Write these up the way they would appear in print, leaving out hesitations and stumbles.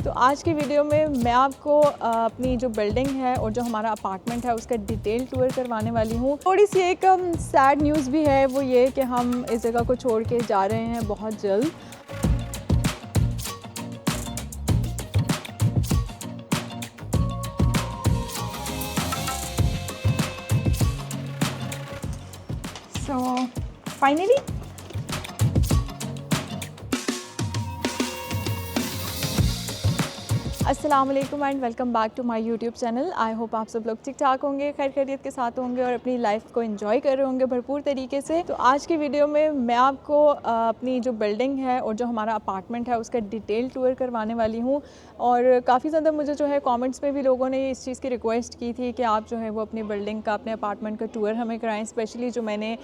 तो आज की वीडियो में मैं आपको अपनी जो बिल्डिंग है और जो हमारा अपार्टमेंट है उसका डिटेल टूर करवाने वाली हूँ। थोड़ी सी एक सैड न्यूज़ भी है, वो ये कि हम इस जगह को छोड़ के जा रहे हैं बहुत जल्द। सो फाइनली अस्सलाम वालेकुम and welcome back to my YouTube channel. I hope आप सब लोग ठीक ठाक होंगे, खैर खैरियत के साथ होंगे और अपनी लाइफ को एंजॉय कर रहे होंगे भरपूर तरीके से। तो आज की वीडियो में मैं आपको अपनी जो बिल्डिंग है और जो हमारा अपार्टमेंट है उसका डिटेल टूर करवाने वाली हूँ। और काफ़ी ज़्यादा मुझे जो है कमेंट्स में भी लोगों ने इस चीज़ की रिक्वेस्ट की थी कि आप जो है वो अपनी बिल्डिंग का, अपने अपार्टमेंट का टूर हमें कराएँ। स्पेशली जो मैंने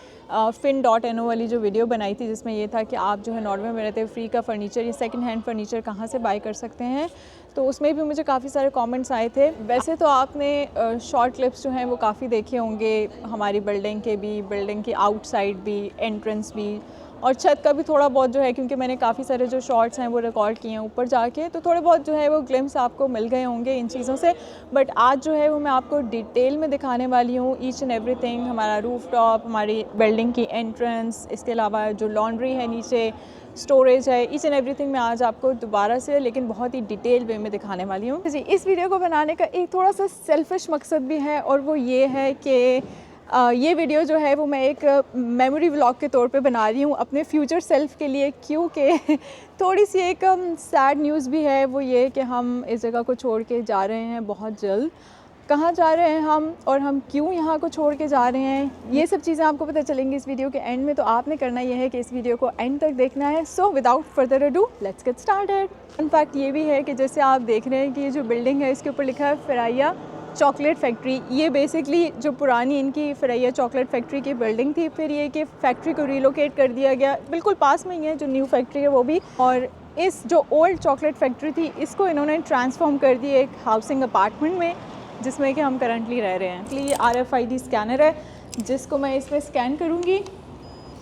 fin.no वाली जो वीडियो बनाई थी जिसमें ये था कि आप जो है नॉर्वे में रहते फ्री का फ़र्नीचर या सेकेंड हैंड फ़र्नीचर कहाँ से बाई कर सकते हैं, तो उसमें भी मुझे काफ़ी सारे कमेंट्स आए थे। वैसे तो आपने शॉर्ट क्लिप्स जो हैं वो काफ़ी देखे होंगे हमारी बिल्डिंग के भी, बिल्डिंग की आउटसाइड भी, एंट्रेंस भी और छत का भी थोड़ा बहुत जो है, क्योंकि मैंने काफ़ी सारे जो शॉर्ट्स हैं वो रिकॉर्ड किए हैं ऊपर जाके, तो थोड़े बहुत जो है वो ग्लिम्स आपको मिल गए होंगे इन चीज़ों से। बट आज जो है वो मैं आपको डिटेल में दिखाने वाली हूँ ईच एंड एवरीथिंग। हमारा रूफ टॉप, हमारी बिल्डिंग की एंट्रेंस, इसके अलावा जो लॉन्ड्री है नीचे, स्टोरेज है, ईच एंड एवरीथिंग मैं आज आपको दोबारा से लेकिन बहुत ही डिटेल वे में दिखाने वाली हूँ जी। इस वीडियो को बनाने का एक थोड़ा सा सेल्फिश मकसद भी है और वो ये है कि ये वीडियो जो है वो मैं एक मेमोरी व्लॉग के तौर पे बना रही हूँ अपने फ्यूचर सेल्फ के लिए, क्योंकि थोड़ी सी एक सैड न्यूज़ भी है, वो ये कि हम इस जगह को छोड़ के जा रहे हैं बहुत जल्द। कहाँ जा रहे हैं हम और हम क्यों यहाँ को छोड़ के जा रहे हैं, ये सब चीज़ें आपको पता चलेंगी इस वीडियो के एंड में। तो आपने करना यह है कि इस वीडियो को एंड तक देखना है। So without further ado let's get started. In fact ये भी है कि जैसे आप देख रहे हैं कि ये जो बिल्डिंग है इसके ऊपर लिखा है फिराइया चॉकलेट फैक्ट्री। ये बेसिकली जो पुरानी इनकी फिराइया चॉकलेट फैक्ट्री की बिल्डिंग थी, फिर ये कि फैक्ट्री को रिलोकेट कर दिया गया, बिल्कुल पास में ही है जो न्यू फैक्ट्री है वो भी। और इस जो ओल्ड चॉकलेट फैक्ट्री थी इसको इन्होंने ट्रांसफॉर्म कर दिया एक हाउसिंग अपार्टमेंट में, जिसमें कि हम करंटली रह रहे हैं। ये RFID स्कैनर है जिसको मैं इसमें स्कैन करूँगी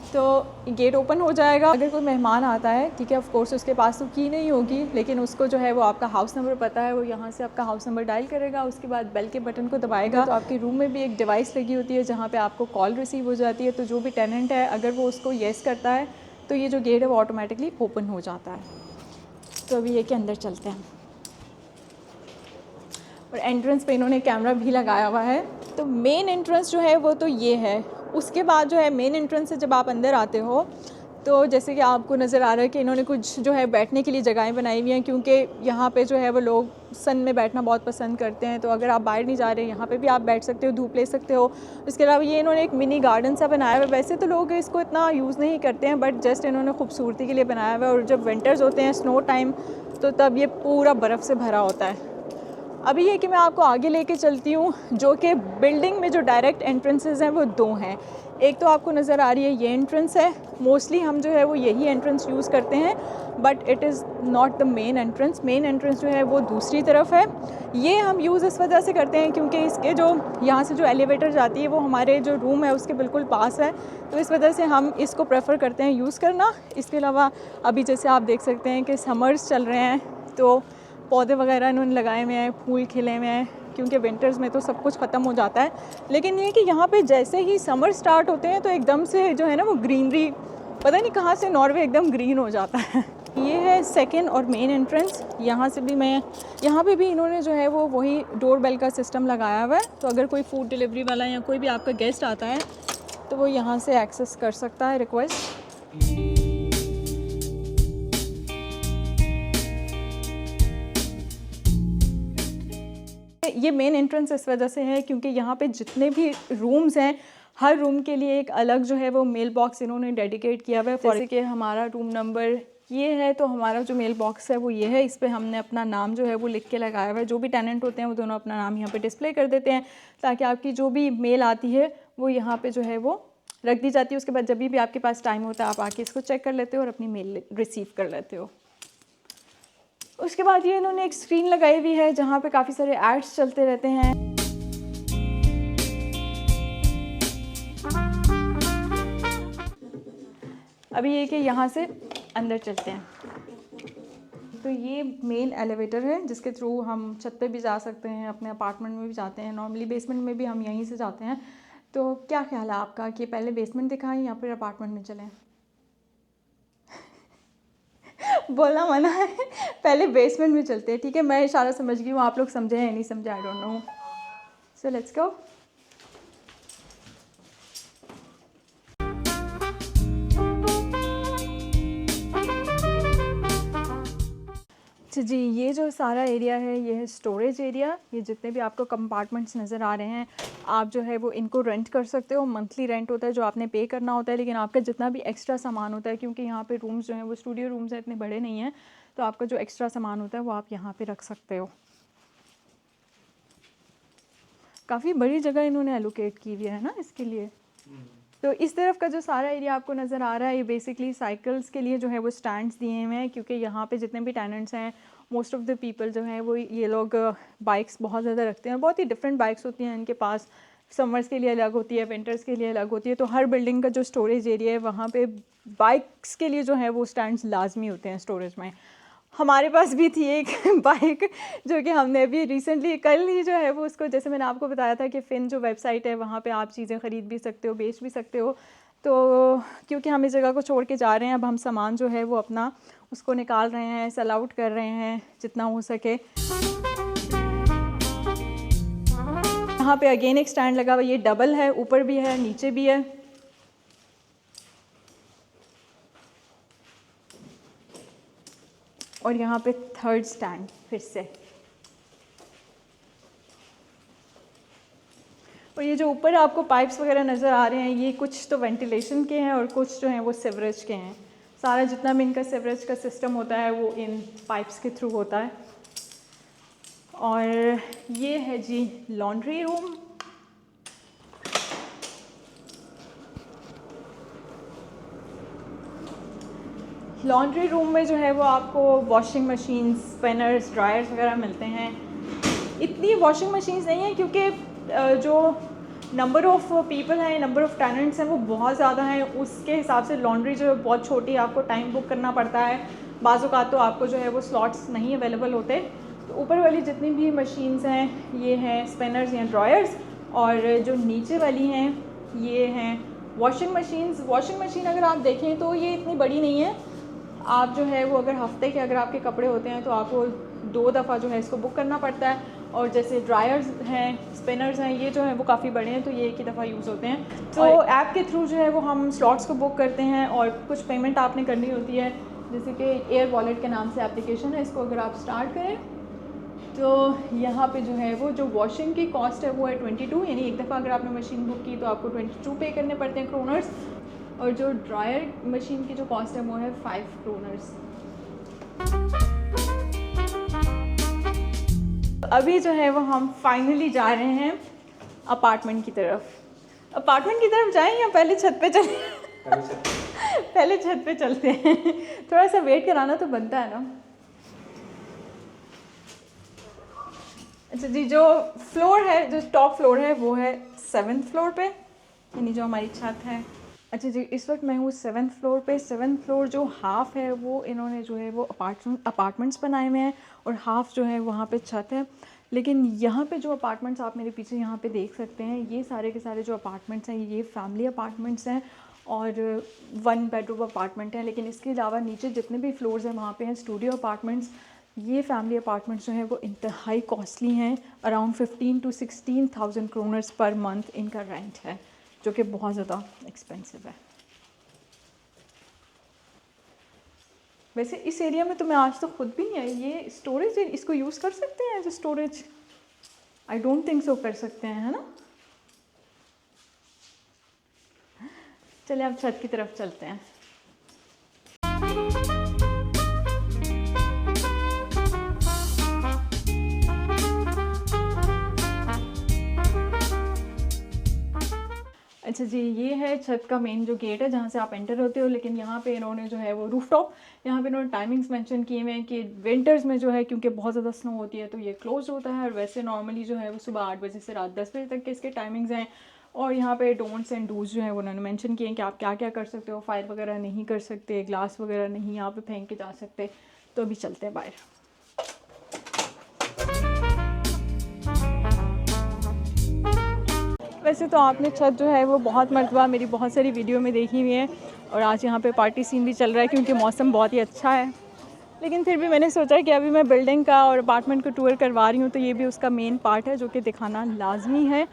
तो गेट ओपन हो जाएगा। अगर कोई मेहमान आता है, ठीक है, ऑफ कोर्स उसके पास तो की नहीं होगी, लेकिन उसको जो है वो आपका हाउस नंबर पता है, वो यहाँ से आपका हाउस नंबर डायल करेगा, उसके बाद बेल के बटन को दबाएगा। तो आपके रूम में भी एक डिवाइस लगी होती है जहाँ पे आपको कॉल रिसीव हो जाती है। तो जो भी टेनेंट है अगर वो उसको येस करता है तो ये जो गेट है वो ऑटोमेटिकली ओपन हो जाता है। तो अभी ये के अंदर चलते हैं और एंट्रेंस पे इन्होंने कैमरा भी लगाया हुआ है। तो मेन एंट्रेंस जो है वो तो ये है। उसके बाद जो है मेन एंट्रेंस से जब आप अंदर आते हो तो जैसे कि आपको नज़र आ रहा है कि इन्होंने कुछ जो है बैठने के लिए जगहें बनाई हुई हैं, क्योंकि यहाँ पे जो है वो लोग सन में बैठना बहुत पसंद करते हैं। तो अगर आप बाहर नहीं जा रहे यहाँ पे भी आप बैठ सकते हो, धूप ले सकते हो। इसके अलावा ये इन्होंने एक मिनी गार्डन सा बनाया हुआ है। वैसे तो लोग इसको इतना यूज़ नहीं करते हैं, बट जस्ट इन्होंने खूबसूरती के लिए बनाया हुआ है। और जब विंटर्स होते हैं, स्नो टाइम, तो तब ये पूरा बर्फ़ से भरा होता है। अभी ये कि मैं आपको आगे लेके चलती हूँ, जो कि बिल्डिंग में जो डायरेक्ट एंट्रेंसेस हैं वो दो हैं। एक तो आपको नज़र आ रही है ये एंट्रेंस है, मोस्टली हम जो है वो यही एंट्रेंस यूज़ करते हैं, but it is not the main entrance. Main entrance जो है वो दूसरी तरफ है। ये हम यूज़ इस वजह से करते हैं क्योंकि इसके जो यहाँ से जो एलिवेटर जाती है वो हमारे जो रूम है उसके बिल्कुल पास है, तो इस वजह से हम इसको प्रेफर करते हैं यूज़ करना। इसके अलावा अभी जैसे आप देख सकते हैं कि समर्स चल रहे हैं तो पौधे वगैरह इन्होंने लगाए हुए हैं, फूल खिले हुए हैं, क्योंकि विंटर्स में तो सब कुछ ख़त्म हो जाता है। लेकिन ये कि यहाँ पे जैसे ही समर स्टार्ट होते हैं तो एकदम से जो है ना वो ग्रीनरी, पता नहीं कहाँ से नॉर्वे एकदम ग्रीन हो जाता है। ये है सेकेंड और मेन एंट्रेंस। यहाँ से भी मैं, यहाँ पे भी इन्होंने जो है वो वही डोर बेल का सिस्टम लगाया हुआ है। तो अगर कोई फूड डिलीवरी वाला या कोई भी आपका गेस्ट आता है तो वो यहाँ से एक्सेस कर सकता है रिक्वेस्ट। ये मेन एंट्रेंस इस वजह से है क्योंकि यहाँ पे जितने भी रूम्स हैं हर रूम के लिए एक अलग जो है वो मेल बॉक्स इन्होंने डेडिकेट किया हुआ है। जैसे कि हमारा रूम नंबर ये है, तो हमारा जो मेल बॉक्स है वो ये है। इस पे हमने अपना नाम जो है वो लिख के लगाया हुआ है। जो भी टेनेंट होते हैं वो दोनों अपना नाम यहाँ पे डिस्प्ले कर देते हैं, ताकि आपकी जो भी मेल आती है वो यहाँ पे जो है वो रख दी जाती है। उसके बाद जब भी आपके पास टाइम होता है आप आके इसको चेक कर लेते हो और अपनी मेल रिसीव कर लेते हो। उसके बाद ये इन्होंने एक स्क्रीन लगाई हुई है जहाँ पे काफ़ी सारे एड्स चलते रहते हैं। अभी ये कि यहाँ से अंदर चलते हैं। तो ये मेन एलिवेटर है जिसके थ्रू हम छत पे भी जा सकते हैं, अपने अपार्टमेंट में भी जाते हैं, नॉर्मली बेसमेंट में भी हम यहीं से जाते हैं। तो क्या ख्याल है आपका कि पहले बेसमेंट दिखाएं या फिर अपार्टमेंट में चलें? बोलना मना है। पहले बेसमेंट में चलते हैं, ठीक है? मैं इशारा समझ गई हूँ, आप लोग समझे या नहीं समझे, I don't know. So let's go. अच्छा जी, ये जो सारा एरिया है ये है स्टोरेज एरिया। ये जितने भी आपको कंपार्टमेंट्स नज़र आ रहे हैं, आप जो है वो इनको रेंट कर सकते हो। मंथली रेंट होता है जो आपने पे करना होता है, लेकिन आपका जितना भी एक्स्ट्रा सामान होता है, क्योंकि यहाँ पे रूम्स जो हैं वो स्टूडियो रूम्स हैं, इतने बड़े नहीं हैं, तो आपका जो एक्स्ट्रा सामान होता है वो आप यहाँ पे रख सकते हो। काफ़ी बड़ी जगह इन्होंने एलोकेट की हुई है ना इसके लिए। तो इस तरफ का जो सारा एरिया आपको नज़र आ रहा है, ये बेसिकली साइकिल्स के लिए जो है वो स्टैंड्स दिए हुए हैं, क्योंकि यहाँ पे जितने भी टेनेंट्स हैं, मोस्ट ऑफ द पीपल जो हैं वो ये लोग बाइक्स बहुत ज़्यादा रखते हैं। बहुत ही डिफरेंट बाइक्स होती हैं इनके पास, समर्स के लिए अलग होती है, विंटर्स के लिए अलग होती है। तो हर बिल्डिंग का जो स्टोरेज एरिया है वहाँ पे बाइक्स के लिए जो है वो स्टैंड्स लाजमी होते हैं स्टोरेज में। हमारे पास भी थी एक बाइक जो कि हमने अभी रिसेंटली कल ही जो है वो उसको, जैसे मैंने आपको बताया था कि फिन जो वेबसाइट है वहाँ पे आप चीज़ें ख़रीद भी सकते हो, बेच भी सकते हो। तो क्योंकि हम इस जगह को छोड़ के जा रहे हैं, अब हम सामान जो है वो अपना उसको निकाल रहे हैं, सेल आउट कर रहे हैं जितना हो सके। यहाँ पे अगेन एक स्टैंड लगा हुआ, ये डबल है, ऊपर भी है नीचे भी है। और यहाँ पे थर्ड स्टैंड फिर से। और ये जो ऊपर आपको पाइप्स वगैरह नज़र आ रहे हैं, ये कुछ तो वेंटिलेशन के हैं और कुछ जो हैं वो सीवरेज के हैं। सारा जितना भी इनका सीवरेज का सिस्टम होता है वो इन पाइप्स के थ्रू होता है। और ये है जी लॉन्ड्री रूम। लॉन्ड्री रूम में जो है वो आपको वॉशिंग मशीन्स, स्पिनर्स, ड्रायर्स वगैरह मिलते हैं। इतनी वॉशिंग मशीन्स नहीं है क्योंकि जो नंबर ऑफ़ पीपल हैं, नंबर ऑफ़ टेनेंट्स हैं वो बहुत ज़्यादा हैं। उसके हिसाब से लॉन्ड्री जो है बहुत छोटी है, आपको टाइम बुक करना पड़ता है। बाज़ औक़ात तो आपको जो है वो स्लॉट्स नहीं अवेलेबल होते। तो ऊपर वाली जितनी भी मशीन्स हैं ये हैं स्पिनर्स या ड्रायर्स, और जो नीचे वाली हैं ये हैं वॉशिंग मशीन्स। वॉशिंग मशीन अगर आप देखें तो ये इतनी बड़ी नहीं है। आप जो है वो अगर हफ़्ते के अगर आपके कपड़े होते हैं तो आपको 2 दफ़ा जो है इसको बुक करना पड़ता है। और जैसे ड्रायर्स हैं, स्पिनर्स हैं, ये जो हैं वो काफ़ी बड़े हैं तो ये एक ही दफ़ा यूज़ होते हैं। तो ऐप के थ्रू जो है वो हम स्लॉट्स को बुक करते हैं और कुछ पेमेंट आपने करनी होती है। जैसे कि एयर वॉलेट के नाम से एप्लीकेशन है, इसको अगर आप स्टार्ट करें तो यहाँ पे जो है वो जो वॉशिंग की कॉस्ट है वो है 22, यानी एक दफ़ा अगर आपने मशीन बुक की तो आपको 22 पे करने पड़ते हैं क्रोनर्स। और जो ड्रायर मशीन की जो कॉस्ट है वो है 5 क्रोनर्स। अभी जो है वो हम फाइनली जा रहे हैं अपार्टमेंट की तरफ। अपार्टमेंट की तरफ जाएं या पहले छत पे चलें? पहले छत पे चलते हैं, थोड़ा सा वेट कराना तो बनता है ना। अच्छा जी, जो फ्लोर है, जो टॉप फ्लोर है वो है 7th फ्लोर पे, यानी जो हमारी छत है। अच्छा जी, इस वक्त मैं हूँ 7th फ्लोर पे। 7th फ्लोर जो हाफ़ है वो इन्होंने जो है वो अपार्टमेंट्स बनाए हुए हैं और हाफ़ जो है वहाँ पे छत है। लेकिन यहाँ पे जो अपार्टमेंट्स आप मेरे पीछे यहाँ पे देख सकते हैं, ये सारे के सारे जो अपार्टमेंट्स हैं ये फैमिली अपार्टमेंट्स हैं और 1 बेडरूम अपार्टमेंट है। लेकिन इसके अलावा नीचे जितने भी फ्लोर्स हैं वहाँ पे हैं स्टूडियो अपार्टमेंट्स। ये फैमिली अपार्टमेंट्स जो हैं वो इंतहाई कॉस्टली हैं। Around 15 to 16,000 kroners per month इनका रेंट है, जो कि बहुत ज़्यादा एक्सपेंसिव है। वैसे इस एरिया में तो मैं आज तो खुद भी नहीं आई। ये स्टोरेज है, इसको यूज़ कर सकते हैं as a storage? I don't think so कर सकते हैं, है ना? चलिए अब छत की तरफ चलते हैं। अच्छा जी, ये है छत का मेन जो गेट है जहाँ से आप एंटर होते हो। लेकिन यहाँ पे इन्होंने जो है वो रूफटॉप, यहाँ पे इन्होंने टाइमिंग्स मेंशन किए हुए हैं कि विंटर्स में जो है क्योंकि बहुत ज़्यादा स्नो होती है तो ये क्लोज होता है, और वैसे नॉर्मली जो है वो सुबह 8 बजे से रात 10 बजे तक के इसके टाइमिंग्स हैं। और यहाँ पे डोंट्स एंड डूज जो है वो उन्होंने मेंशन किए हैं कि आप क्या क्या कर सकते हो। फायर वगैरह नहीं कर सकते, ग्लास वगैरह नहीं यहाँ पे फेंक के जा सकते। तो अभी चलते हैं बाहर। वैसे तो आपने छत जो है वो बहुत मरतबा मेरी बहुत सारी वीडियो में देखी हुई है, और आज यहाँ पे पार्टी सीन भी चल रहा है क्योंकि मौसम बहुत ही अच्छा है। लेकिन फिर भी मैंने सोचा कि अभी मैं बिल्डिंग का और अपार्टमेंट को टूर करवा रही हूँ तो ये भी उसका मेन पार्ट है जो कि दिखाना लाजमी है।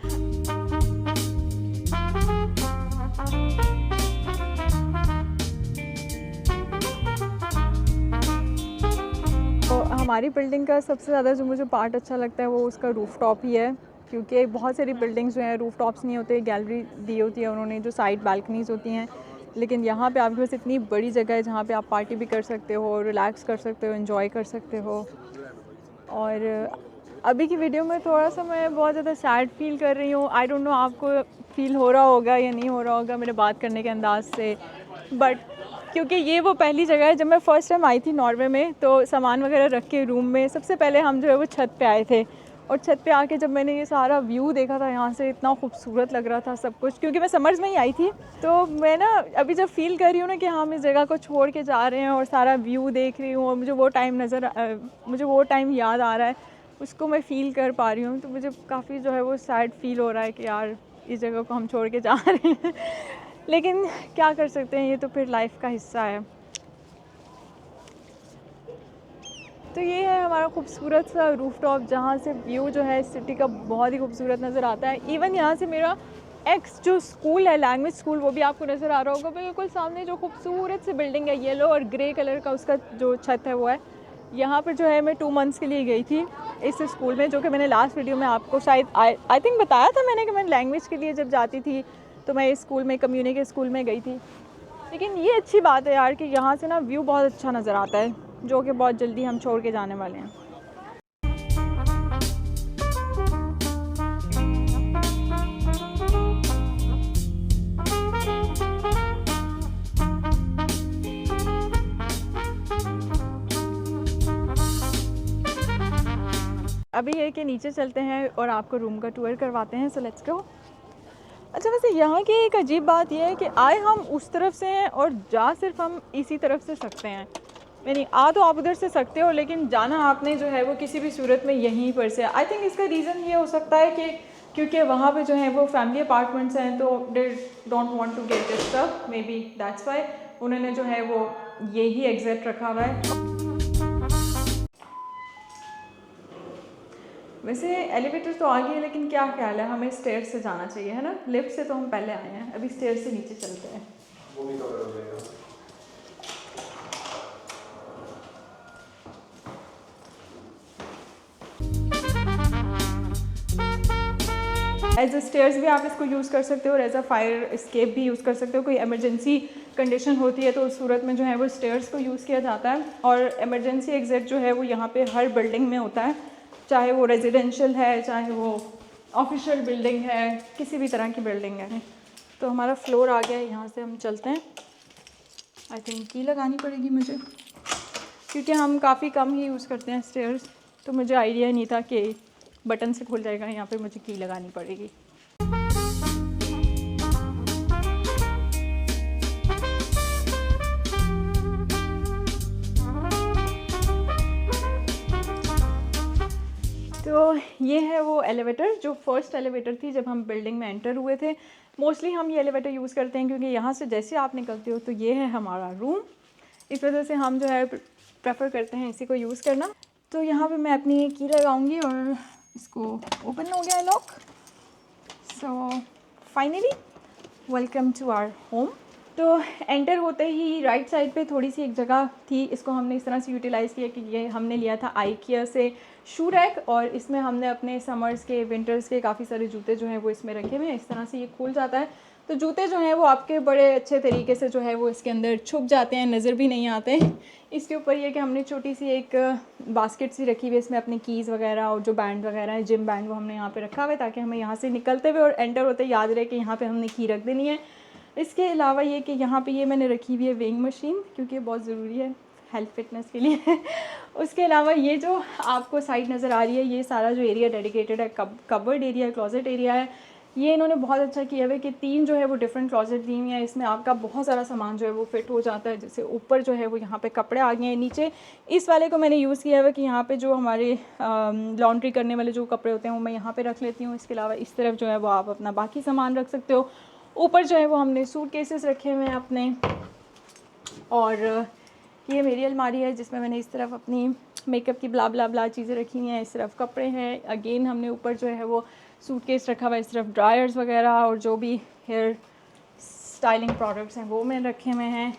तो हमारी बिल्डिंग का सबसे ज़्यादा जो मुझे पार्ट अच्छा लगता है वो उसका रूफ़ टॉप ही है, क्योंकि बहुत सारी बिल्डिंग्स जो हैं रूफ़ टॉप्स नहीं होते, गैलरी दी होती है उन्होंने जो साइड बालकनीज़ होती हैं, लेकिन यहाँ पे आपके पास इतनी बड़ी जगह है जहाँ पे आप पार्टी भी कर सकते हो, रिलैक्स कर सकते हो, एंजॉय कर सकते हो। और अभी की वीडियो में थोड़ा सा मैं बहुत ज़्यादा सैड फील कर रही हूँ। आई डोंट नो आपको फील हो रहा होगा या नहीं हो रहा होगा मेरे बात करने के अंदाज़ से, बट क्योंकि ये वो पहली जगह है जब मैं फ़र्स्ट टाइम आई थी नॉर्वे में, तो सामान वगैरह रख के रूम में सबसे पहले हम जो है वो छत पे आए थे, और छत पे आके जब मैंने ये सारा व्यू देखा था यहाँ से, इतना खूबसूरत लग रहा था सब कुछ, क्योंकि मैं समर्स में ही आई थी। तो मैं ना अभी जब फील कर रही हूँ ना कि हम इस जगह को छोड़ के जा रहे हैं और सारा व्यू देख रही हूँ, और मुझे वो टाइम याद आ रहा है, उसको मैं फ़ील कर पा रही हूँ, तो मुझे काफ़ी जो है वो सैड फील हो रहा है कि यार इस जगह को हम छोड़ के जा रहे हैं। लेकिन क्या कर सकते हैं, ये तो फिर लाइफ का हिस्सा है। तो ये है हमारा खूबसूरत सा रूफटॉप जहाँ से व्यू जो है सिटी का बहुत ही खूबसूरत नज़र आता है। इवन यहाँ से मेरा एक्स जो स्कूल है, लैंग्वेज स्कूल, वो भी आपको नज़र आ रहा होगा बिल्कुल सामने। जो खूबसूरत सी बिल्डिंग है, येलो और ग्रे कलर का उसका जो छत है वो है। यहाँ पर जो है मैं 2 मंथ्स के लिए गई थी इस स्कूल में, जो कि मैंने लास्ट वीडियो में आपको शायद आई थिंक बताया था मैंने कि मैं लैंग्वेज के लिए जब जाती थी तो मैं इस स्कूल में, कम्युनिटी स्कूल में गई थी। लेकिन ये अच्छी बात है यार कि यहाँ से ना व्यू बहुत अच्छा नज़र आता है, जो कि बहुत जल्दी हम छोड़ के जाने वाले हैं। अभी ये कि नीचे चलते हैं और आपको रूम का टूर करवाते हैं, सो लेट्स गो। अच्छा, वैसे यहाँ की एक अजीब बात यह है कि आए हम उस तरफ से हैं और जा सिर्फ हम इसी तरफ से सकते हैं। यानी आ तो आप उधर से सकते हो, लेकिन जाना आपने जो है वो किसी भी सूरत में यहीं पर से। आई थिंक इसका रीज़न ये हो सकता है कि क्योंकि वहाँ पे जो है वो फैमिली अपार्टमेंट्स हैं, तो they don't want to get disturb, maybe that's why उन्होंने जो है वो यही एग्जैक्ट रखा हुआ है। वैसे एलिवेटर तो आ गई है, लेकिन क्या ख्याल है, हमें स्टेयर से जाना चाहिए, है ना? लिफ्ट से तो हम पहले आए हैं, अभी स्टेयर से नीचे चलते हैं। वो भी कवर हो जाएगा। एज अ स्टेयर्स भी आप इसको यूज़ कर सकते हो और एज अ फायर एस्केप भी यूज़ कर सकते हो। कोई इमरजेंसी कंडीशन होती है तो उस सूरत में जो है वो स्टेयर्स को यूज़ किया जाता है। और इमरजेंसी एग्जिट जो है वो यहाँ पे हर बिल्डिंग में होता है, चाहे वो रेजिडेंशियल है, चाहे वो ऑफिशियल बिल्डिंग है, किसी भी तरह की बिल्डिंग है। तो हमारा फ्लोर आ गया है, यहाँ से हम चलते हैं। आई थिंक की लगानी पड़ेगी मुझे, क्योंकि हम काफ़ी कम ही यूज़ करते हैं स्टेयर्स, तो मुझे आइडिया नहीं था कि बटन से खुल जाएगा, यहाँ पे मुझे की लगानी पड़ेगी। तो ये है वो एलिवेटर जो फर्स्ट एलिवेटर थी जब हम बिल्डिंग में एंटर हुए थे। मोस्टली हम ये एलिवेटर यूज़ करते हैं क्योंकि यहाँ से जैसे आप निकलते हो तो ये है हमारा रूम, इस वजह से हम जो है प्रेफर करते हैं इसी को यूज़ करना। तो यहाँ पे मैं अपनी की लगाऊंगी और इसको ओपन हो गया है lock. So finally welcome to our home. तो एंटर होते ही राइट साइड पे थोड़ी सी एक जगह थी, इसको हमने इस तरह से यूटिलाइज़ किया कि ये हमने लिया था आईकिया से शू रैक, और इसमें हमने अपने समर्स के, विंटर्स के काफ़ी सारे जूते जो हैं वो इसमें रखे हुए हैं। इस तरह से ये खुल जाता है, तो जूते जो हैं वो आपके बड़े अच्छे तरीके से जो है वो इसके अंदर छुप जाते हैं, नज़र भी नहीं आते। इसके ऊपर ये कि हमने छोटी सी एक बास्केट सी रखी हुई है, इसमें अपने कीज़ वगैरह और जो बैंड वगैरह है, जिम बैंड, वो हमने यहाँ पे रखा हुआ है ताकि हमें यहाँ से निकलते हुए और एंटर होते याद रहे कि यहाँ पे हमने की रख देनी है। इसके अलावा ये कि यहाँ पे ये मैंने रखी हुई है वेइंग मशीन, क्योंकि ये बहुत ज़रूरी है हेल्थ फिटनेस के लिए। उसके अलावा ये जो आपको साइड नज़र आ रही है, ये सारा जो एरिया डेडिकेटेड है, कबर्ड एरिया है, क्लोजेट एरिया है। ये इन्होंने बहुत अच्छा किया है कि 3 जो है वो डिफरेंट क्लॉजेट दी हुई हैं, इसमें आपका बहुत सारा सामान जो है वो फिट हो जाता है। जैसे ऊपर जो है वो यहाँ पे कपड़े आ गए हैं, नीचे इस वाले को मैंने यूज़ किया है कि यहाँ पे जो हमारे लॉन्ड्री करने वाले जो कपड़े होते हैं वो मैं यहाँ पे रख लेती हूँ। इसके अलावा इस तरफ जो है वो आप अपना बाकी सामान रख सकते हो। ऊपर जो है वो हमने सूट केसेस रखे हुए हैं अपने, और ये मेरी अलमारी है जिसमें मैंने इस तरफ अपनी मेकअप की ब्ला ब्ला ब्ला चीज़ें रखी हुई हैं। इस तरफ कपड़े हैं, अगेन हमने ऊपर जो है वो सूटकेस रखा हुआ है। इस तरफ ड्रायर्स वगैरह और जो भी हेयर स्टाइलिंग प्रोडक्ट्स हैं वो मैंने रखे हुए हैं।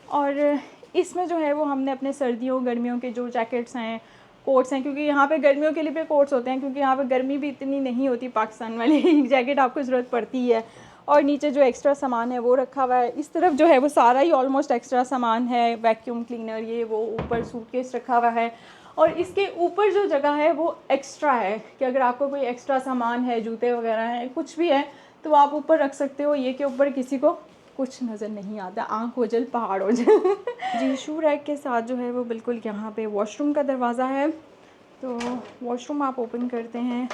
और इसमें जो है वो हमने अपने सर्दियों गर्मियों के जो जैकेट्स हैं, कोट्स हैं, क्योंकि यहाँ पे गर्मियों के लिए भी कोट्स होते हैं क्योंकि यहाँ पे गर्मी भी इतनी नहीं होती पाकिस्तान वाली जैकेट आपको ज़रूरत पड़ती है। और नीचे जो एक्स्ट्रा सामान है वो रखा हुआ है। इस तरफ जो है वो सारा ही ऑलमोस्ट एक्स्ट्रा सामान है, वैक्यूम क्लीनर ये वो, ऊपर सूटकेस रखा हुआ है। और इसके ऊपर जो जगह है वो एक्स्ट्रा है कि अगर आपको कोई एक्स्ट्रा सामान है, जूते वगैरह हैं, कुछ भी है, तो आप ऊपर रख सकते हो। ये के ऊपर किसी को कुछ नज़र नहीं आता, आँख हो जल पहाड़ हो जल जी। शू रैक के साथ जो है वो बिल्कुल यहाँ पे वॉशरूम का दरवाज़ा है, तो वॉशरूम आप ओपन करते हैं।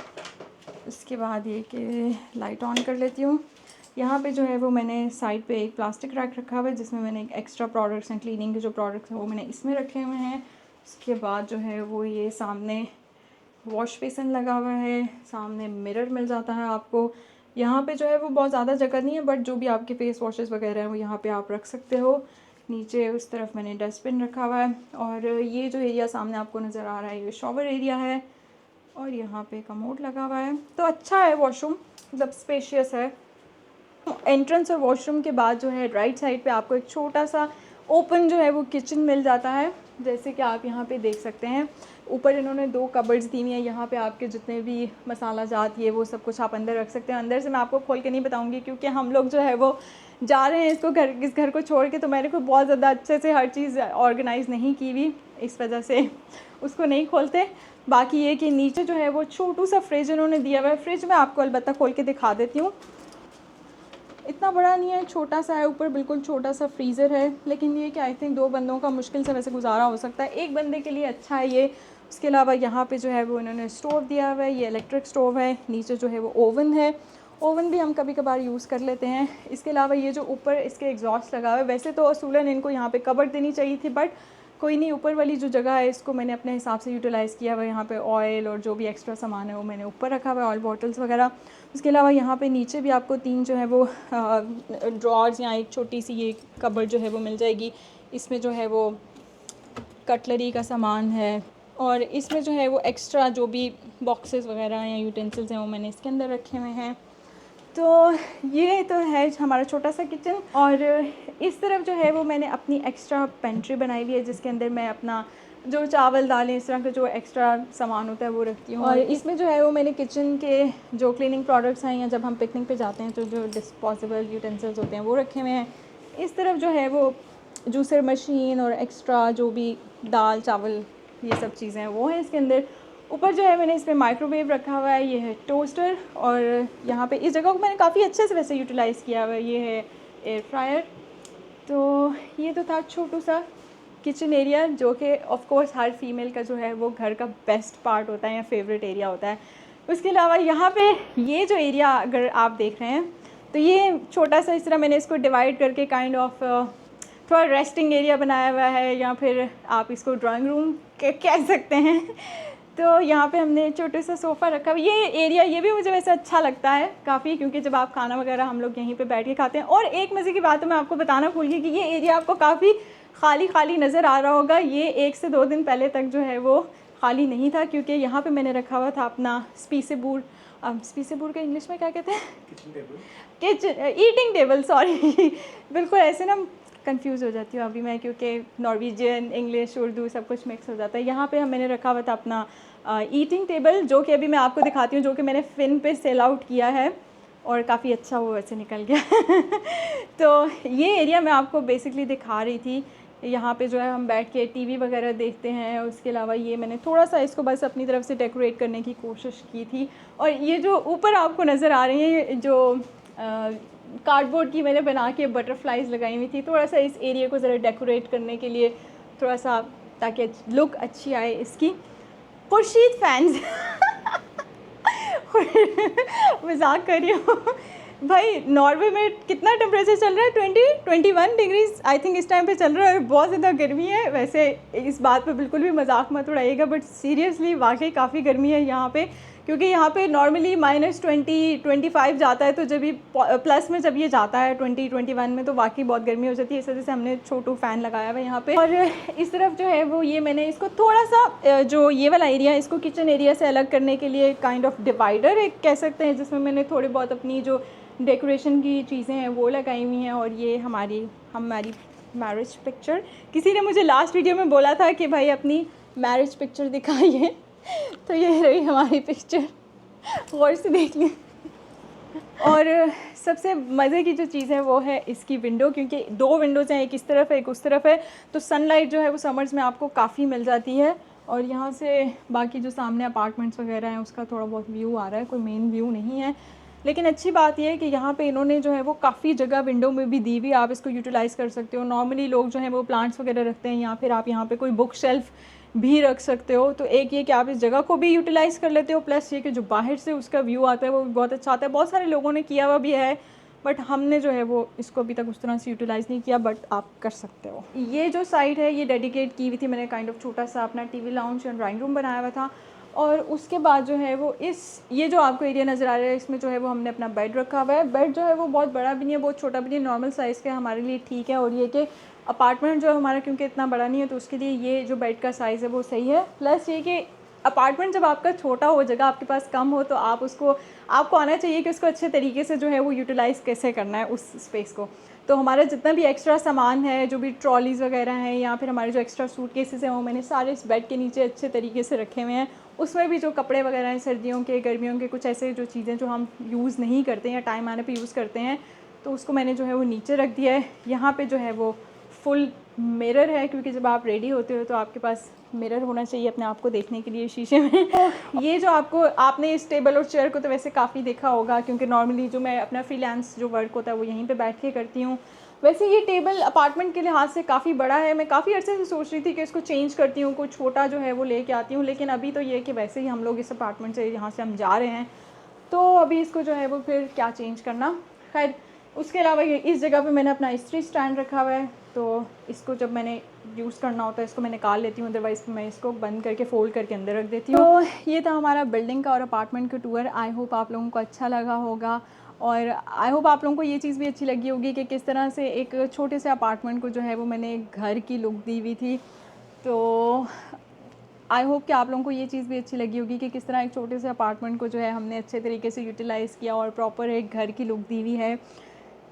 उसके बाद ये कि लाइट ऑन कर लेती हूँ। यहाँ पे जो है वो मैंने साइड पे एक प्लास्टिक रैक रखा हुआ है जिसमें मैंने एक्स्ट्रा प्रोडक्ट्स हैं, क्लीनिंग के जो प्रोडक्ट्स हैं वो मैंने इसमें रखे हुए हैं। उसके बाद जो है वो ये सामने वॉश बेसिन लगा हुआ है, सामने मिरर मिल जाता है आपको। यहाँ पे जो है वो बहुत ज़्यादा जगह नहीं है, बट जो भी आपके फेस वॉशेस वगैरह हैं वो यहाँ पे आप रख सकते हो। नीचे उस तरफ मैंने डस्टबिन रखा हुआ है, और ये जो एरिया सामने आपको नज़र आ रहा है ये शॉवर एरिया है, और यहाँ पे कमोड लगा हुआ है। तो अच्छा है वॉशरूम, मतलब स्पेशियस है। एंट्रेंस और वॉशरूम के बाद जो है राइट साइड पे आपको एक छोटा सा ओपन जो है वो किचन मिल जाता है, जैसे कि आप यहाँ पे देख सकते हैं। ऊपर इन्होंने 2 कबर्ड्स दी हुई हैं, यहाँ पे आपके जितने भी मसाला जात ये वो सब कुछ आप अंदर रख सकते हैं। अंदर से मैं आपको खोल के नहीं बताऊँगी क्योंकि हम लोग जो है वो जा रहे हैं इस घर को छोड़ के, तो मैंने कोई बहुत ज़्यादा अच्छे से हर चीज़ ऑर्गेनाइज़ नहीं की हुई, इस वजह से उसको नहीं खोलते। बाकी ये कि नीचे जो है वो छोटू सा फ्रिज इन्होंने दिया हुआ है। फ्रिज मैं आपको अलबत्ता खोल के दिखा देती हूँ। इतना बड़ा नहीं है, छोटा सा है। ऊपर बिल्कुल छोटा सा फ्रीज़र है, लेकिन ये कि आई थिंक 2 बंदों का मुश्किल से वैसे गुजारा हो सकता है, एक बंदे के लिए अच्छा है ये। उसके अलावा यहाँ पे जो है वो इन्होंने स्टोव दिया हुआ है, ये इलेक्ट्रिक स्टोव है। नीचे जो है वो ओवन है, ओवन भी हम कभी कभार यूज़ कर लेते हैं। इसके अलावा ये जो ऊपर इसके एग्जॉस्ट लगा हुआ है, वैसे तो असूलन इनको यहाँ पे कवर देनी चाहिए थी, बट कोई नहीं, ऊपर वाली जो जगह है इसको मैंने अपने हिसाब से यूटिलाइज़ किया हुआ है। यहाँ पे ऑयल और जो भी एक्स्ट्रा सामान है वो मैंने ऊपर रखा हुआ है, ऑयल बॉटल्स वगैरह। उसके अलावा यहाँ पे नीचे भी आपको 3 जो है वो ड्रॉर्स या एक छोटी सी ये कबर्ड जो है वो मिल जाएगी। इसमें जो है वो कटलरी का सामान है, और इसमें जो है वो एक्स्ट्रा जो भी बॉक्सेस वगैरह या यूटेंसिल्स हैं वो मैंने इसके अंदर रखे हुए हैं। तो ये तो है हमारा छोटा सा किचन। और इस तरफ जो है वो मैंने अपनी एक्स्ट्रा पेंट्री बनाई हुई है जिसके अंदर मैं अपना जो चावल दालें इस तरह का जो एक्स्ट्रा सामान होता है वो रखती हूँ। और इसमें जो है वो मैंने किचन के जो क्लीनिंग प्रोडक्ट्स हैं या जब हम पिकनिक पे जाते हैं तो जो डिस्पोजेबल यूटेंसिल्स होते हैं वो रखे हुए हैं। इस तरफ जो है वो जूसर मशीन और एक्स्ट्रा जो भी दाल चावल ये सब चीज़ें हैं वो हैं इसके अंदर। ऊपर जो है मैंने इसमें माइक्रोवेव रखा हुआ है, ये है टोस्टर, और यहाँ पे इस जगह को मैंने काफ़ी अच्छे से वैसे यूटिलाइज़ किया हुआ है, ये है एयर फ्रायर। तो ये तो था छोटू सा किचन एरिया जो कि ऑफ कोर्स हर फीमेल का जो है वो घर का बेस्ट पार्ट होता है या फेवरेट एरिया होता है। उसके अलावा यहाँ पे ये जो एरिया अगर आप देख रहे हैं तो ये छोटा सा इस तरह मैंने इसको डिवाइड करके काइंड ऑफ थोड़ा रेस्टिंग एरिया बनाया हुआ है, या फिर आप इसको ड्राइंग रूम कह सकते हैं। तो यहाँ पे हमने छोटे सा सोफ़ा रखा हुआ। ये एरिया ये भी मुझे वैसे अच्छा लगता है काफ़ी, क्योंकि जब आप खाना वगैरह हम लोग यहीं पे बैठ के खाते हैं। और एक मज़े की बात तो मैं आपको बताना भूल गई कि ये एरिया आपको काफ़ी खाली खाली नज़र आ रहा होगा। ये 1 से 2 दिन पहले तक जो है वो खाली नहीं था, क्योंकि यहाँ पे मैंने रखा हुआ था अपना स्पीसेबूर का इंग्लिश में क्या कहते हैं, किचन ईटिंग टेबल, सॉरी बिल्कुल ऐसे ना कंफ्यूज हो जाती हूँ अभी मैं, क्योंकि नॉर्वेजियन इंग्लिश उर्दू सब कुछ मिक्स हो जाता है। यहाँ पे मैंने रखा हुआ था अपना ईटिंग टेबल, जो कि अभी मैं आपको दिखाती हूँ, जो कि मैंने फिन पे सेल आउट किया है और काफ़ी अच्छा वो वैसे निकल गया तो ये एरिया मैं आपको बेसिकली दिखा रही थी। यहाँ पे जो है हम बैठ के टीवी वगैरह देखते हैं। उसके अलावा ये मैंने थोड़ा सा इसको बस अपनी तरफ से डेकोरेट करने की कोशिश की थी। और ये जो ऊपर आपको नज़र आ रही हैं जो कार्डबोर्ड की मैंने बना के बटरफ्लाइज लगाई हुई थी, थोड़ा सा इस एरिया को ज़रा डेकोरेट करने के लिए, थोड़ा सा ताकि लुक अच्छी आए इसकी। खुर्शीद फैंस मजाक कर रही हूँ। भाई नॉर्वे में कितना टेम्परेचर चल रहा है? 21 डिग्रीज आई थिंक इस टाइम पे चल रहा है और बहुत ज़्यादा गर्मी है। वैसे इस बात पे बिल्कुल भी मजाक मत उड़ाइएगा, बट सीरियसली वाकई काफ़ी गर्मी है यहाँ पे, क्योंकि यहाँ पे नॉर्मली -20-25 जाता है, तो जब ये प्लस में जब ये जाता है 20-21 में तो वाकई बहुत गर्मी हो जाती है। इस वजह से हमने छोटू फ़ैन लगाया हुआ है यहाँ पे। और इस तरफ जो है वो ये मैंने इसको थोड़ा सा जो ये वाला एरिया है इसको किचन एरिया से अलग करने के लिए काइंड ऑफ डिवाइडर एक कह सकते हैं, जिसमें मैंने थोड़ी बहुत अपनी जो डेकोरेशन की चीज़ें हैं वो लगाई हुई हैं। और ये हमारी मैरिज पिक्चर, किसी ने मुझे लास्ट वीडियो में बोला था कि भाई अपनी मैरिज पिक्चर दिखाइए, तो ये रही हमारी पिक्चर, गौर से देख लें। और सबसे मज़े की जो चीज़ है वो है इसकी विंडो, क्योंकि 2 विंडोज़ हैं, एक इस तरफ है एक उस तरफ है, तो सनलाइट जो है वो समर्स में आपको काफ़ी मिल जाती है। और यहाँ से बाकी जो सामने अपार्टमेंट्स वगैरह हैं उसका थोड़ा बहुत व्यू आ रहा है, कोई मेन व्यू नहीं है। लेकिन अच्छी बात यह है कि यहाँ पे इन्होंने जो है वो काफ़ी जगह विंडो में भी दी हुई, आप इसको यूटिलाइज़ कर सकते हो। नॉर्मली लोग जो है वो प्लांट्स वगैरह रखते हैं, या फिर आप यहाँ पे कोई बुक शेल्फ़ भी रख सकते हो। तो एक ये कि आप इस जगह को भी यूटिलाइज़ कर लेते हो, प्लस ये कि जो बाहर से उसका व्यू आता है वो भी बहुत अच्छा आता है। बहुत सारे लोगों ने किया हुआ भी है, बट हमने जो है वो इसको अभी तक उस तरह से यूटिलाइज़ नहीं किया, बट आप कर सकते हो। ये जो साइड है ये डेडिकेट की हुई थी, मैंने काइंड ऑफ छोटा सा अपना TV lounge and drawing room बनाया हुआ था। और उसके बाद जो है वो ये जो आपको एरिया नज़र आ रहा है इसमें जो है वो हमने अपना बेड रखा हुआ है। बेड जो है वो बहुत बड़ा भी नहीं है, बहुत छोटा भी नहीं है, नॉर्मल साइज़ का हमारे लिए ठीक है। और ये कि अपार्टमेंट जो है हमारा क्योंकि इतना बड़ा नहीं है, तो उसके लिए ये जो बेड का साइज़ है वो सही है। प्लस ये कि अपार्टमेंट जब आपका छोटा हो, जगह आपके पास कम हो, तो आपको आना चाहिए कि उसको अच्छे तरीके से जो है वो यूटिलाइज़ कैसे करना है उस स्पेस को। तो हमारा जितना भी एक्स्ट्रा सामान है, जो भी ट्रॉलीज़ वगैरह हैं या फिर हमारे जो एक्स्ट्रा सूटकेसेस हैं, वो मैंने सारे इस बेड के नीचे अच्छे तरीके से रखे हुए हैं। उसमें भी जो कपड़े वगैरह हैं सर्दियों के, गर्मियों के, कुछ ऐसे जो चीज़ें जो हम यूज़ नहीं करते या टाइम आने पे यूज़ करते हैं, तो उसको मैंने जो है वो नीचे रख दिया है। यहाँ पे जो है वो फुल मिरर है, क्योंकि जब आप रेडी होते हो तो आपके पास मिरर होना चाहिए अपने आप को देखने के लिए शीशे में। ये जो आपने इस टेबल और चेयर को तो वैसे काफ़ी देखा होगा, क्योंकि नॉर्मली जो मैं अपना फ्रीलांस जो वर्क होता है वो यहीं पे बैठ के करती हूँ। वैसे ये टेबल अपार्टमेंट के लिहाज से काफ़ी बड़ा है, मैं काफ़ी अर्से से सोच रही थी कि इसको चेंज करती हूँ, कुछ छोटा जो है वो लेके आती हूँ, लेकिन अभी तो ये कि वैसे ही हम लोग इस अपार्टमेंट से यहाँ से हम जा रहे हैं, तो अभी इसको जो है वो फिर क्या चेंज करना। खैर उसके अलावा ये इस जगह पे मैंने अपना इस्त्री स्टैंड रखा हुआ है, तो इसको जब मैंने यूज़ करना होता है इसको मैं निकाल लेती हूँ, अदरवाइज़ मैं इसको बंद करके फ़ोल्ड करके अंदर रख देती हूँ। तो ये था हमारा बिल्डिंग का और अपार्टमेंट का टूर। आई होप आप लोगों को अच्छा लगा होगा, और आई होप आप लोगों को ये चीज़ भी अच्छी लगी होगी कि किस तरह से एक छोटे से अपार्टमेंट को जो है वो मैंने एक घर की लुक दी हुई थी। तो आई होप कि आप लोगों को ये चीज़ भी अच्छी लगी होगी कि किस तरह एक छोटे से अपार्टमेंट को जो है हमने अच्छे तरीके से यूटिलाइज़ किया और प्रॉपर एक घर की लुक दी हुई है।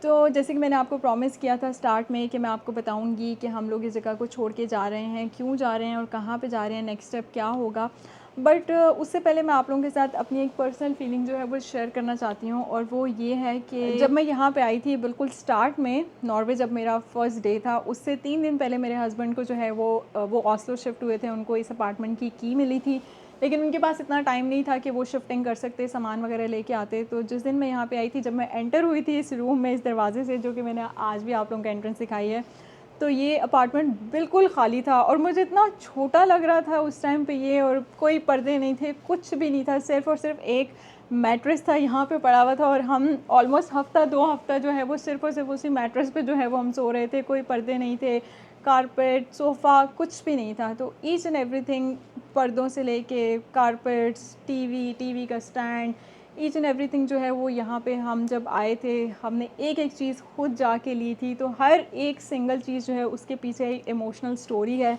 तो जैसे कि मैंने आपको प्रॉमिस किया था स्टार्ट में कि मैं आपको बताऊंगी कि हम लोग इस जगह को छोड़ के जा रहे हैं, क्यों जा रहे हैं और कहाँ पे जा रहे हैं, नेक्स्ट स्टेप क्या होगा। बट उससे पहले मैं आप लोगों के साथ अपनी एक पर्सनल फीलिंग जो है वो शेयर करना चाहती हूँ, और वो ये है कि जब मैं यहाँ पे आई थी बिल्कुल स्टार्ट में नॉर्वे, जब मेरा फर्स्ट डे था, उससे 3 दिन पहले मेरे हस्बैंड को जो है वो ऑस्लो शिफ्ट हुए थे, उनको इस अपार्टमेंट की मिली थी, लेकिन उनके पास इतना टाइम नहीं था कि वो शिफ्टिंग कर सकते, सामान वगैरह लेके आते। तो जिस दिन मैं यहाँ पे आई थी, जब मैं एंटर हुई थी इस रूम में, इस दरवाजे से, जो कि मैंने आज भी आप लोगों को एंट्रेंस दिखाई है, तो ये अपार्टमेंट बिल्कुल खाली था और मुझे इतना छोटा लग रहा था उस टाइम पे ये, और कोई पर्दे नहीं थे, कुछ भी नहीं था, सिर्फ और सिर्फ एक मैट्रेस था यहाँ पे पड़ा हुआ था, और हम ऑलमोस्ट हफ्ता 2 हफ्ता जो है वो सिर्फ और सिर्फ उसी मैट्रेस पे जो है वो हम सो रहे थे। कोई पर्दे नहीं थे, कारपेट, सोफ़ा, कुछ भी नहीं था। तो ईच एंड एवरीथिंग, पर्दों से लेके कारपेट्स, टीवी का स्टैंड, ईच एंड एवरीथिंग जो है वो यहाँ पे हम जब आए थे हमने एक एक चीज़ खुद जाके ली थी। तो हर एक सिंगल चीज़ जो है उसके पीछे एक इमोशनल स्टोरी है।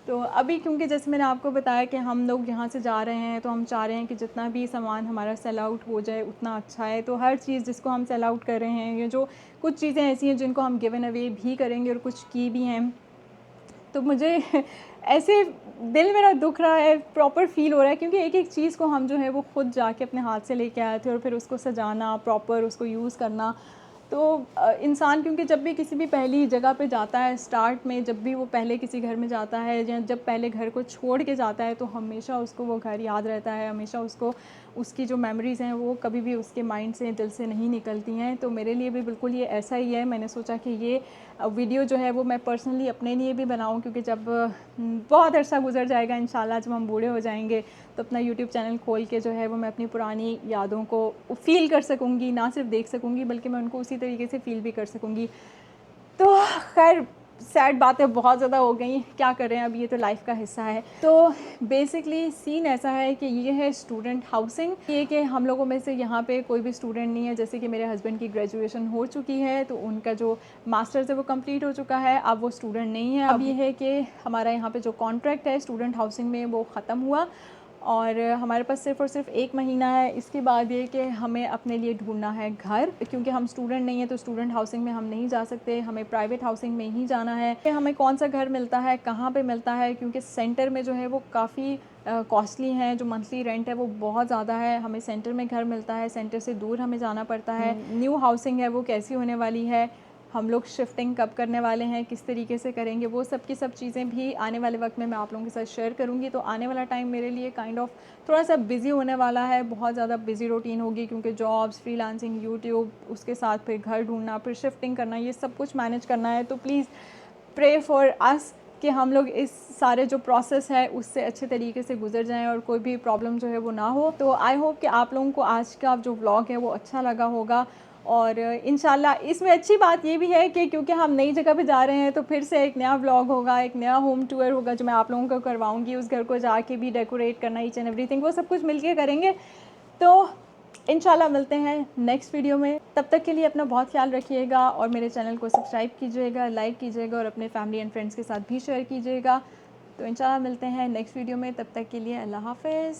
तो अभी क्योंकि जैसे मैंने आपको बताया कि हम लोग यहाँ से जा रहे हैं, तो हम चाह रहे हैं कि जितना भी सामान हमारा सेल आउट हो जाए उतना अच्छा है। तो हर चीज़ जिसको हम सेल आउट कर रहे हैं, ये जो कुछ चीज़ें ऐसी हैं जिनको हम गिवन अवे भी करेंगे और कुछ की भी हैं, तो मुझे ऐसे दिल मेरा दुख रहा है, प्रॉपर फ़ील हो रहा है, क्योंकि एक एक चीज़ को हम जो है वो खुद जाके अपने हाथ से लेके आए थे, और फिर उसको सजाना, प्रॉपर उसको यूज़ करना। तो इंसान क्योंकि जब भी किसी भी पहली जगह पे जाता है, स्टार्ट में जब भी वो पहले किसी घर में जाता है या जब पहले घर को छोड़ के जाता है, तो हमेशा उसको वो घर याद रहता है, हमेशा उसको उसकी जो मेमोरीज़ हैं वो कभी भी उसके माइंड से, दिल से नहीं निकलती हैं। तो मेरे लिए भी बिल्कुल ये ऐसा ही है। मैंने सोचा कि ये वीडियो जो है वो मैं पर्सनली अपने लिए भी बनाऊं, क्योंकि जब बहुत अरसा गुजर जाएगा इंशाल्लाह, जब हम बूढ़े हो जाएंगे, तो अपना यूट्यूब चैनल खोल के जो है वो मैं अपनी पुरानी यादों को फ़ील कर सकूँगी, ना सिर्फ देख सकूँगी बल्कि मैं उनको उसी तरीके से फ़ील भी कर सकूँगी। तो खैर सैड बातें बहुत ज़्यादा हो गई, क्या करें, अब ये तो लाइफ का हिस्सा है। तो बेसिकली सीन ऐसा है कि ये है स्टूडेंट हाउसिंग, ये कि हम लोगों में से यहाँ पे कोई भी स्टूडेंट नहीं है। जैसे कि मेरे हस्बैंड की ग्रेजुएशन हो चुकी है, तो उनका जो मास्टर्स है वो कंप्लीट हो चुका है, अब वो स्टूडेंट नहीं है। अब ये है कि हमारा यहाँ पे जो कॉन्ट्रैक्ट है स्टूडेंट हाउसिंग में वो ख़त्म हुआ और हमारे पास सिर्फ़ और सिर्फ 1 महीना है। इसके बाद ये कि हमें अपने लिए ढूंढना है घर, क्योंकि हम स्टूडेंट नहीं है तो स्टूडेंट हाउसिंग में हम नहीं जा सकते, हमें प्राइवेट हाउसिंग में ही जाना है। कि हमें कौन सा घर मिलता है, कहाँ पे मिलता है, क्योंकि सेंटर में जो है वो काफ़ी कॉस्टली हैं, जो मंथली रेंट है वो बहुत ज़्यादा है। हमें सेंटर में घर मिलता है, सेंटर से दूर हमें जाना पड़ता है। न्यू हाउसिंग है वो कैसी होने वाली है, हम लोग शिफ्टिंग कब करने वाले हैं, किस तरीके से करेंगे, वो सब की सब चीज़ें भी आने वाले वक्त में मैं आप लोगों के साथ शेयर करूँगी। तो आने वाला टाइम मेरे लिए काइंड ऑफ थोड़ा सा बिज़ी होने वाला है, बहुत ज़्यादा बिज़ी रूटीन होगी, क्योंकि जॉब्स, फ्रीलांसिंग, यूट्यूब, उसके साथ फिर घर ढूंढना, फिर शिफ्टिंग करना, ये सब कुछ मैनेज करना है। तो प्लीज़ प्रे फॉर अस कि हम लोग इस सारे जो प्रोसेस है उससे अच्छे तरीके से गुजर जाएं और कोई भी प्रॉब्लम जो है वो ना हो। तो आई होप कि आप लोगों को आज का जो व्लॉग है वो अच्छा लगा होगा। और इंशाल्लाह इसमें अच्छी बात ये भी है कि क्योंकि हम नई जगह पे जा रहे हैं तो फिर से एक नया व्लॉग होगा, एक नया होम टूर होगा जो मैं आप लोगों को करवाऊँगी। उस घर को जाके भी डेकोरेट करना, ईच एंड एवरीथिंग, वो सब कुछ मिल के करेंगे। तो इंशाल्लाह मिलते हैं नेक्स्ट वीडियो में। तब तक के लिए अपना बहुत ख्याल रखिएगा और मेरे चैनल को सब्सक्राइब कीजिएगा, लाइक कीजिएगा और अपने फैमिली एंड फ्रेंड्स के साथ भी शेयर कीजिएगा। तो इंशाल्लाह मिलते हैं नेक्स्ट वीडियो में, तब तक के लिए अल्लाह हाफ़िज़।